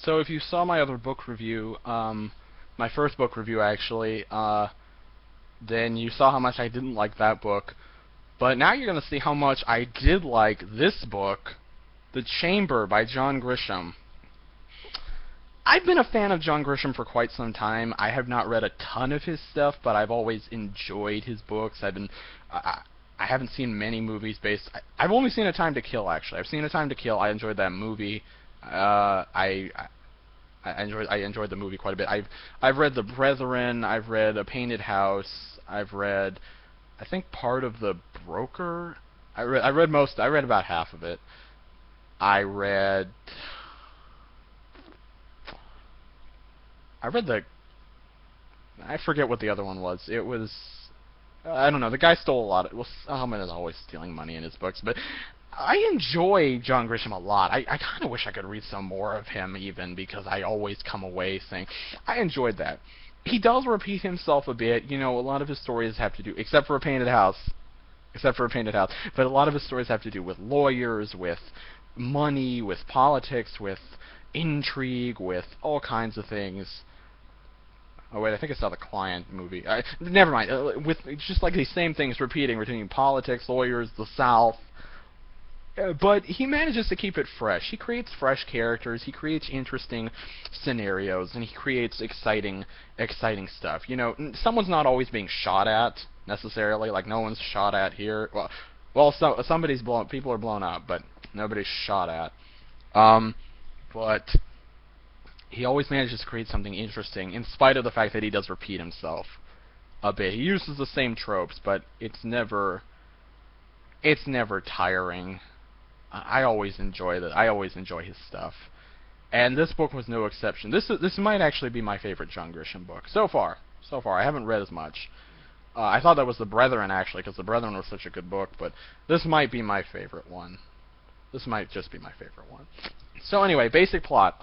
So if you saw my other book review, my first book review actually, then you saw how much I didn't like that book. But now you're going to see how much I did like this book, The Chamber by John Grisham. I've been a fan of John Grisham for quite some time. I have not read a ton of his stuff, but I've always enjoyed his books. I haven't seen many movies based. I've only seen A Time to Kill actually. I've seen A Time to Kill. I enjoyed that movie. I enjoyed the movie quite a bit. I've read The Brethren. I've read A Painted House. I've read, I think, part of The Broker. I read about half of it. I read I read the I forget what the other one was. It was I don't know. The guy stole a lot. Well, Salman is always stealing money in his books, but I enjoy John Grisham a lot. I kind of wish I could read some more of him, even, because I always come away saying I enjoyed that. He does repeat himself a bit. You know, a lot of his stories have to do, except for A Painted House, but a lot of his stories have to do with lawyers, with money, with politics, with intrigue, with all kinds of things. Oh wait, I think I saw the Client movie. Never mind. With just like these same things repeating between politics, lawyers, the South. But he manages to keep it fresh. He creates fresh characters. He creates interesting scenarios, and he creates exciting stuff. You know, someone's not always being shot at necessarily. Like no one's shot at here. Somebody's blown. People are blown up, but nobody's shot at. But he always manages to create something interesting, in spite of the fact that he does repeat himself a bit. He uses the same tropes, but it's never tiring. I always enjoy that. I always enjoy his stuff, and this book was no exception. This might actually be my favorite John Grisham book so far. So far, I haven't read as much. I thought that was The Brethren actually, because The Brethren was such a good book, but this might be my favorite one. This might just be my favorite one. So anyway, basic plot.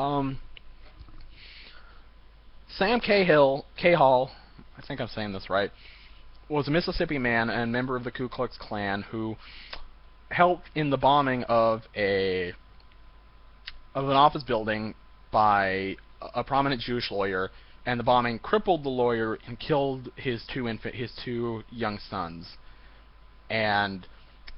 Sam Cahill, I think I'm saying this right, was a Mississippi man and member of the Ku Klux Klan who helped in the bombing of an office building by a prominent Jewish lawyer, and the bombing crippled the lawyer and killed his two young sons. And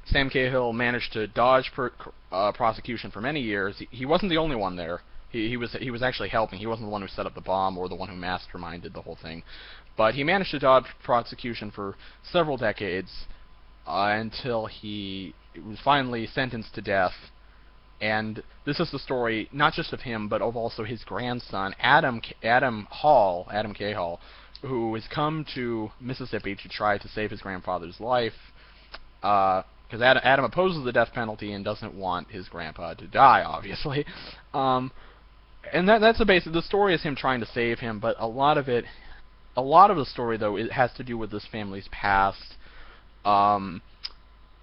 Sam Cahill managed to dodge prosecution for many years. He wasn't the only one there. He was actually helping. He wasn't the one who set up the bomb or the one who masterminded the whole thing. But he managed to dodge prosecution for several decades until he was finally sentenced to death. And this is the story not just of him, but of also his grandson, Adam Cahill, who has come to Mississippi to try to save his grandfather's life. Because Adam opposes the death penalty and doesn't want his grandpa to die, obviously. And that's the story is him trying to save him, but a lot of the story, though, it has to do with this family's past,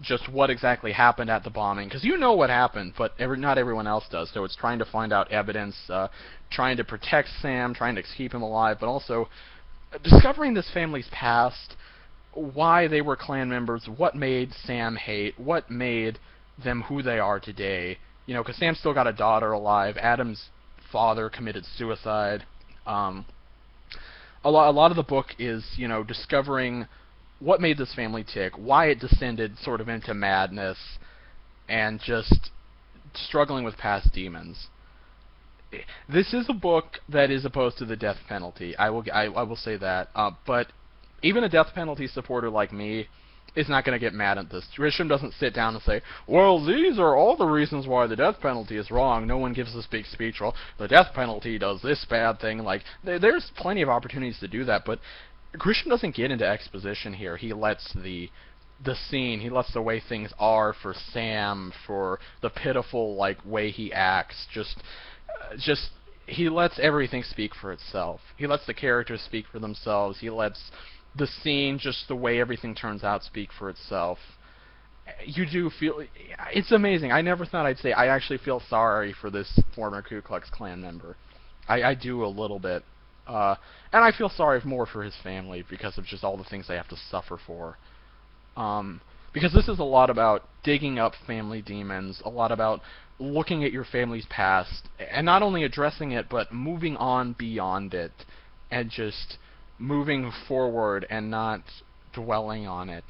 just what exactly happened at the bombing, because you know what happened, but not everyone else does, so it's trying to find out evidence, trying to protect Sam, trying to keep him alive, but also discovering this family's past, why they were Klan members, what made Sam hate, what made them who they are today, you know, because Sam's still got a daughter alive, Adam's father committed suicide. A lot of the book is, you know, discovering what made this family tick, why it descended sort of into madness, and just struggling with past demons. This is a book that is opposed to the death penalty. I will say that. But even a death penalty supporter like me is not going to get mad at this. Grisham doesn't sit down and say, well, these are all the reasons why the death penalty is wrong. No one gives this big speech, well, the death penalty does this bad thing. Like, there's plenty of opportunities to do that, but Grisham doesn't get into exposition here. He lets the scene, he lets the way things are for Sam, for the pitiful, like, way he acts, he lets everything speak for itself. He lets the characters speak for themselves. He lets the scene, just the way everything turns out, speak for itself. You do feel... It's amazing. I never thought I'd say I actually feel sorry for this former Ku Klux Klan member. I do a little bit. And I feel sorry more for his family because of just all the things they have to suffer for. Because this is a lot about digging up family demons, a lot about looking at your family's past, and not only addressing it, but moving on beyond it, and just moving forward and not dwelling on it.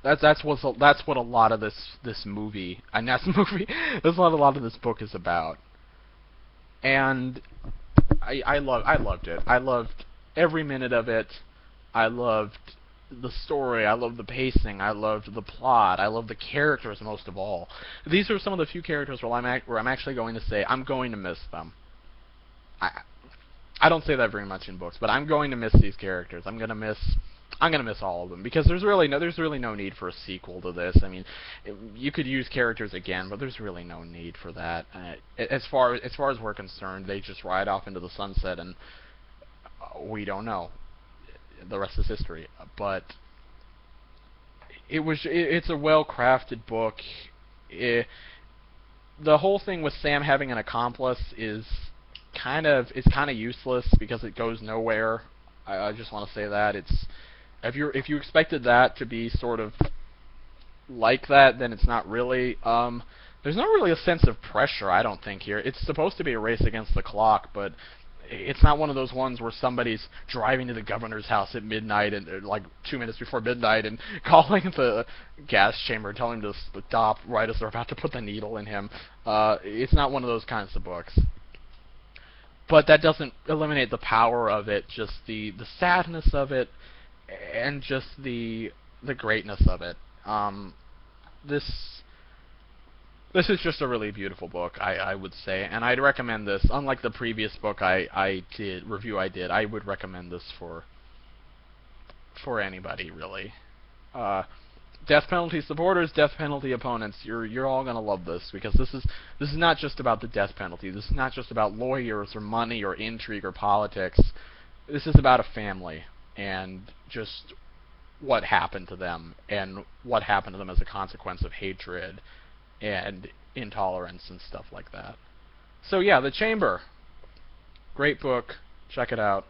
That's what a lot of this movie, and that's that's what a lot of this book is about. And I loved it. I loved every minute of it. I loved the story. I loved the pacing. I loved the plot. I loved the characters most of all. These are some of the few characters where I'm actually going to say I'm going to miss them. I don't say that very much in books, but I'm going to miss these characters. I'm gonna miss all of them, because there's really no need for a sequel to this. I mean, you could use characters again, but there's really no need for that. As far as we're concerned, they just ride off into the sunset, and we don't know. The rest is history. But it's a well-crafted book. The whole thing with Sam having an accomplice is kind of useless because it goes nowhere. I just want to say that if you expected that to be sort of like that, then it's not really. There's not really a sense of pressure, I don't think, here. It's supposed to be a race against the clock, but it's not one of those ones where somebody's driving to the governor's house at midnight, and like 2 minutes before midnight, and calling the gas chamber, telling him to stop right as they're about to put the needle in him. It's not one of those kinds of books. But that doesn't eliminate the power of it, just the sadness of it, and just the greatness of it. This is just a really beautiful book, I would say, and I'd recommend this. Unlike the previous book I did, I would recommend this for anybody, really. Death penalty supporters, death penalty opponents, you're all gonna love this, because this is not just about the death penalty. This is not just about lawyers or money or intrigue or politics. This is about a family and just what happened to them, and what happened to them as a consequence of hatred and intolerance and stuff like that. So yeah, The Chamber. Great book. Check it out.